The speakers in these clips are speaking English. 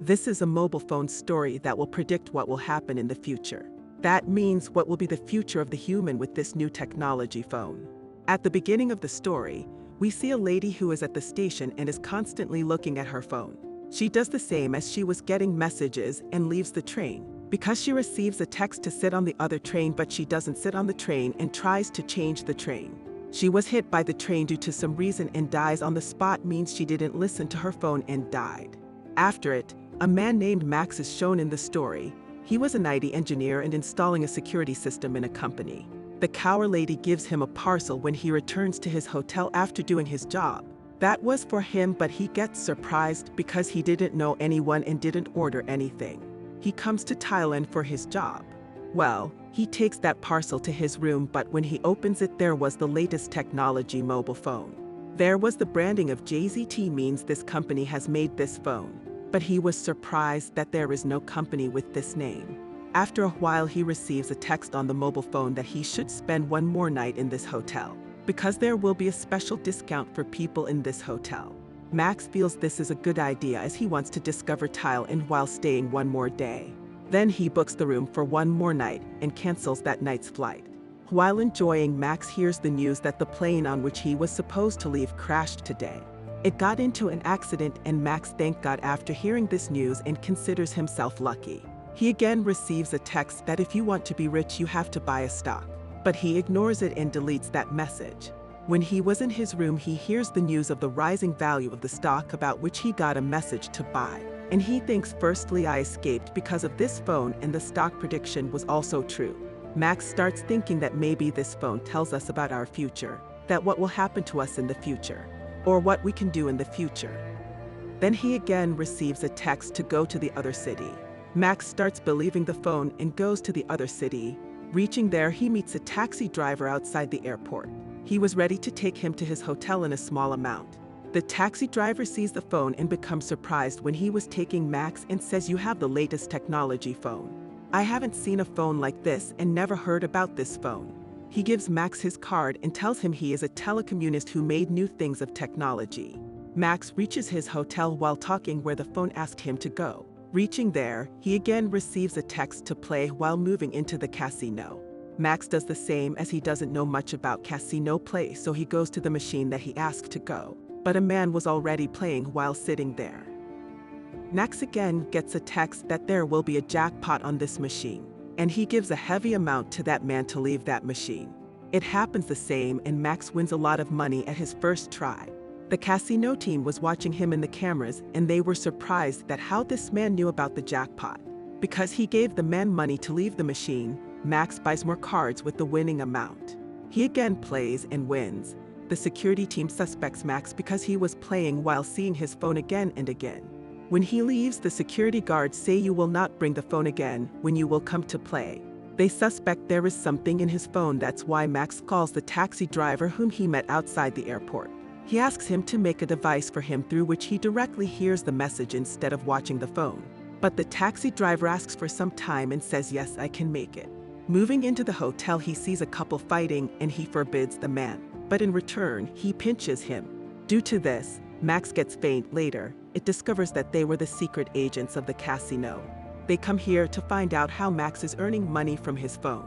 This is a mobile phone story that will predict what will happen in the future. That means what will be the future of the human with this new technology phone. At the beginning of the story, we see a lady who is at the station and is constantly looking at her phone. She does the same as she was getting messages and leaves the train. Because she receives a text to sit on the other train, but she doesn't sit on the train and tries to change the train. She was hit by the train due to some reason and dies on the spot, means she didn't listen to her phone and died. After it, a man named Max is shown in the story. He was an IT engineer and installing a security system in a company. The cower lady gives him a parcel when he returns to his hotel after doing his job. That was for him, but he gets surprised because he didn't know anyone and didn't order anything. He comes to Thailand for his job. Well, he takes that parcel to his room, but when he opens it, there was the latest technology mobile phone. There was the branding of JZT, means this company has made this phone. But he was surprised that there is no company with this name. After a while, he receives a text on the mobile phone that he should spend one more night in this hotel, because there will be a special discount for people in this hotel. Max feels this is a good idea as he wants to discover Thailand while staying one more day. Then he books the room for one more night and cancels that night's flight. While enjoying, Max hears the news that the plane on which he was supposed to leave crashed today. It got into an accident, and Max thanked God after hearing this news and considers himself lucky. He again receives a text that if you want to be rich, you have to buy a stock. But he ignores it and deletes that message. When he was in his room, he hears the news of the rising value of the stock about which he got a message to buy. And he thinks, firstly, I escaped because of this phone, and the stock prediction was also true. Max starts thinking that maybe this phone tells us about our future, that what will happen to us in the future, or what we can do in the future. Then he again receives a text to go to the other city. Max starts believing the phone and goes to the other city. Reaching there, he meets a taxi driver outside the airport. He was ready to take him to his hotel in a small amount. The taxi driver sees the phone and becomes surprised when he was taking Max and says, "You have the latest technology phone. I haven't seen a phone like this and never heard about this phone." He gives Max his card and tells him he is a telecommunist who made new things of technology. Max reaches his hotel while talking where the phone asked him to go. Reaching there, he again receives a text to play while moving into the casino. Max does the same as he doesn't know much about casino play, so he goes to the machine that he asked to go. But a man was already playing while sitting there. Max again gets a text that there will be a jackpot on this machine, and he gives a heavy amount to that man to leave that machine. It happens the same, and Max wins a lot of money at his first try. The casino team was watching him in the cameras, and they were surprised that how this man knew about the jackpot. Because he gave the man money to leave the machine, Max buys more cards with the winning amount. He again plays and wins. The security team suspects Max because he was playing while seeing his phone again and again. When he leaves, the security guards say, "You will not bring the phone again when you will come to play." They suspect there is something in his phone. That's why Max calls the taxi driver whom he met outside the airport. He asks him to make a device for him through which he directly hears the message instead of watching the phone. But the taxi driver asks for some time and says, "Yes, I can make it." Moving into the hotel, he sees a couple fighting and he forbids the man. But in return, he pinches him. Due to this, Max gets faint. Later, it discovers that they were the secret agents of the casino. They come here to find out how Max is earning money from his phone.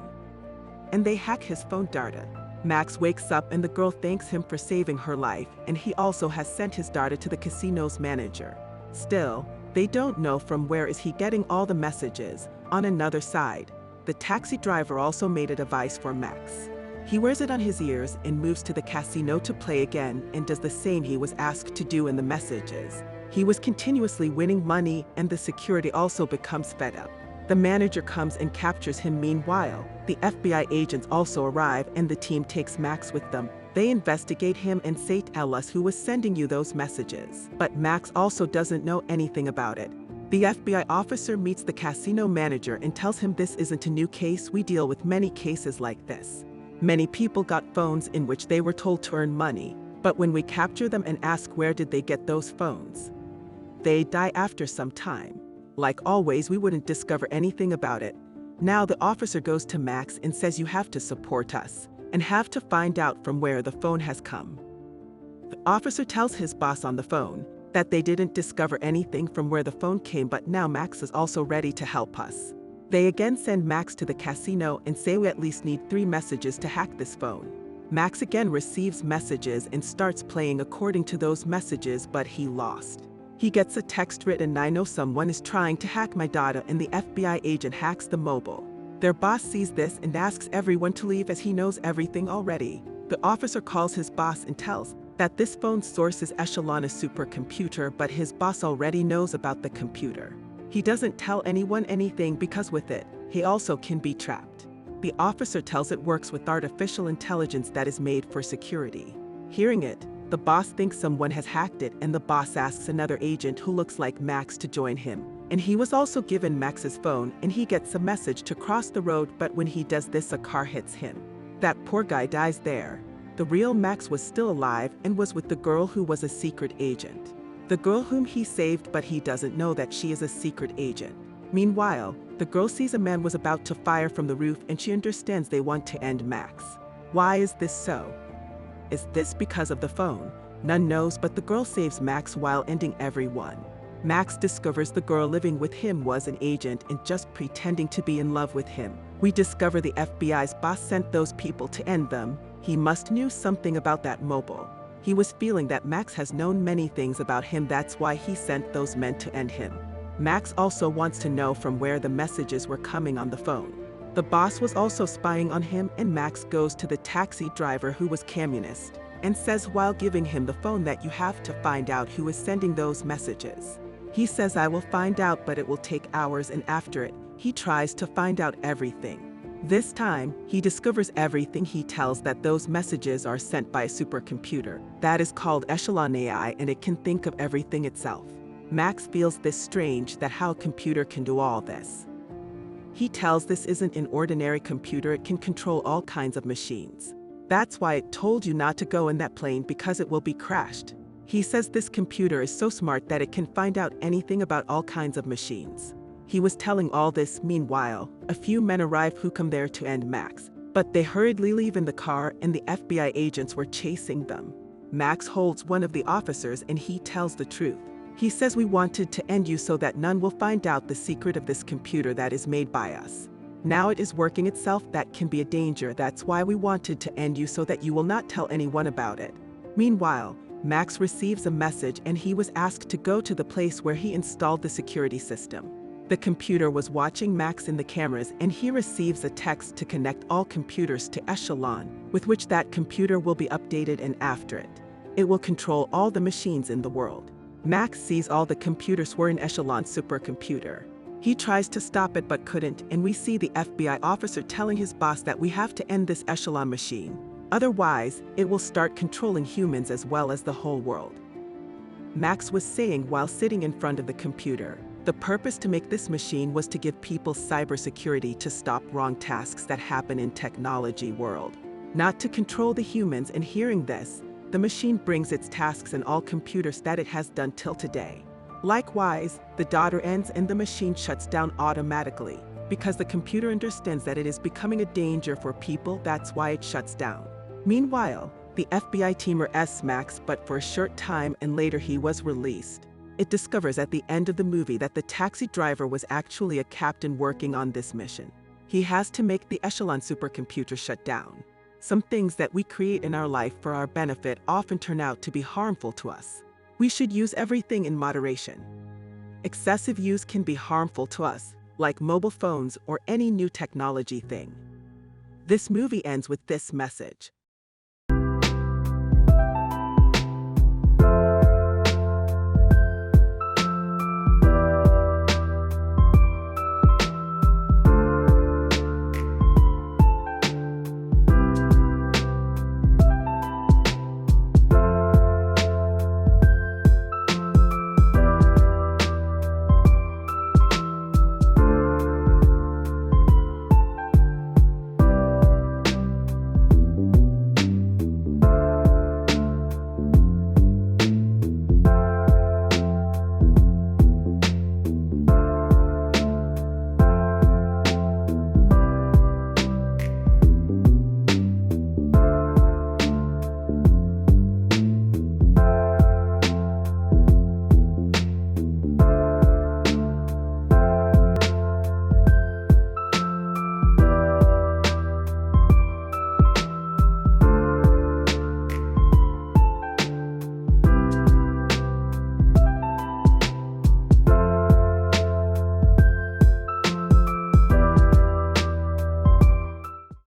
And they hack his phone data. Max wakes up and the girl thanks him for saving her life, and he also has sent his data to the casino's manager. Still, they don't know from where is he getting all the messages. On another side, the taxi driver also made a device for Max. He wears it on his ears and moves to the casino to play again and does the same he was asked to do in the messages. He was continuously winning money, and the security also becomes fed up. The manager comes and captures him. Meanwhile, the FBI agents also arrive and the team takes Max with them. They investigate him and say, "Tell us who was sending you those messages." But Max also doesn't know anything about it. The FBI officer meets the casino manager and tells him, "This isn't a new case. We deal with many cases like this. Many people got phones in which they were told to earn money, but when we capture them and ask where did they get those phones, they die after some time. Like always, we wouldn't discover anything about it." Now the officer goes to Max and says, "You have to support us and have to find out from where the phone has come." The officer tells his boss on the phone that they didn't discover anything from where the phone came, but now Max is also ready to help us. They again send Max to the casino and say we at least need 3 messages to hack this phone. Max again receives messages and starts playing according to those messages, but he lost. He gets a text written, "I know someone is trying to hack my data," and the FBI agent hacks the mobile. Their boss sees this and asks everyone to leave as he knows everything already. The officer calls his boss and tells that this phone's source is Echelon, a supercomputer, but his boss already knows about the computer. He doesn't tell anyone anything because with it, he also can be trapped. The officer tells it works with artificial intelligence that is made for security. Hearing it, the boss thinks someone has hacked it, and the boss asks another agent who looks like Max to join him. And he was also given Max's phone, and he gets a message to cross the road, but when he does this, a car hits him. That poor guy dies there. The real Max was still alive and was with the girl who was a secret agent. The girl whom he saved, but he doesn't know that she is a secret agent. Meanwhile, the girl sees a man was about to fire from the roof, and she understands they want to end Max. Why is this so? Is this because of the phone? None knows, but the girl saves Max while ending everyone. Max discovers the girl living with him was an agent and just pretending to be in love with him. We discover the FBI's boss sent those people to end them. He must knew something about that mobile. He was feeling that Max has known many things about him, that's why he sent those men to end him. Max also wants to know from where the messages were coming on the phone. The boss was also spying on him, and Max goes to the taxi driver who was communist and says while giving him the phone that you have to find out who is sending those messages. He says, "I will find out, but it will take hours," and after it, he tries to find out everything. This time, he discovers everything. He tells that those messages are sent by a supercomputer that is called Echelon AI, and it can think of everything itself. Max feels this strange that how a computer can do all this. He tells this isn't an ordinary computer, it can control all kinds of machines. That's why it told you not to go in that plane because it will be crashed. He says this computer is so smart that it can find out anything about all kinds of machines. He was telling all this. Meanwhile, a few men arrive who come there to end Max, but they hurriedly leave in the car and the FBI agents were chasing them. Max holds one of the officers and he tells the truth. He says, "We wanted to end you so that none will find out the secret of this computer that is made by us. Now it is working itself, that can be a danger, that's why we wanted to end you so that you will not tell anyone about it." Meanwhile, Max receives a message and he was asked to go to the place where he installed the security system. The computer was watching Max in the cameras, and he receives a text to connect all computers to Echelon, with which that computer will be updated, and after it, it will control all the machines in the world. Max sees all the computers were in Echelon supercomputer. He tries to stop it but couldn't, and we see the FBI officer telling his boss that we have to end this Echelon machine. Otherwise, it will start controlling humans as well as the whole world. Max was saying while sitting in front of the computer, the purpose to make this machine was to give people cybersecurity to stop wrong tasks that happen in technology world, not to control the humans. And hearing this, the machine brings its tasks and all computers that it has done till today. Likewise, the daughter ends and the machine shuts down automatically, because the computer understands that it is becoming a danger for people, that's why it shuts down. Meanwhile, the FBI team arrests Max but for a short time, and later he was released. It discovers at the end of the movie that the taxi driver was actually a captain working on this mission. He has to make the Echelon supercomputer shut down. Some things that we create in our life for our benefit often turn out to be harmful to us. We should use everything in moderation. Excessive use can be harmful to us, like mobile phones or any new technology thing. This movie ends with this message.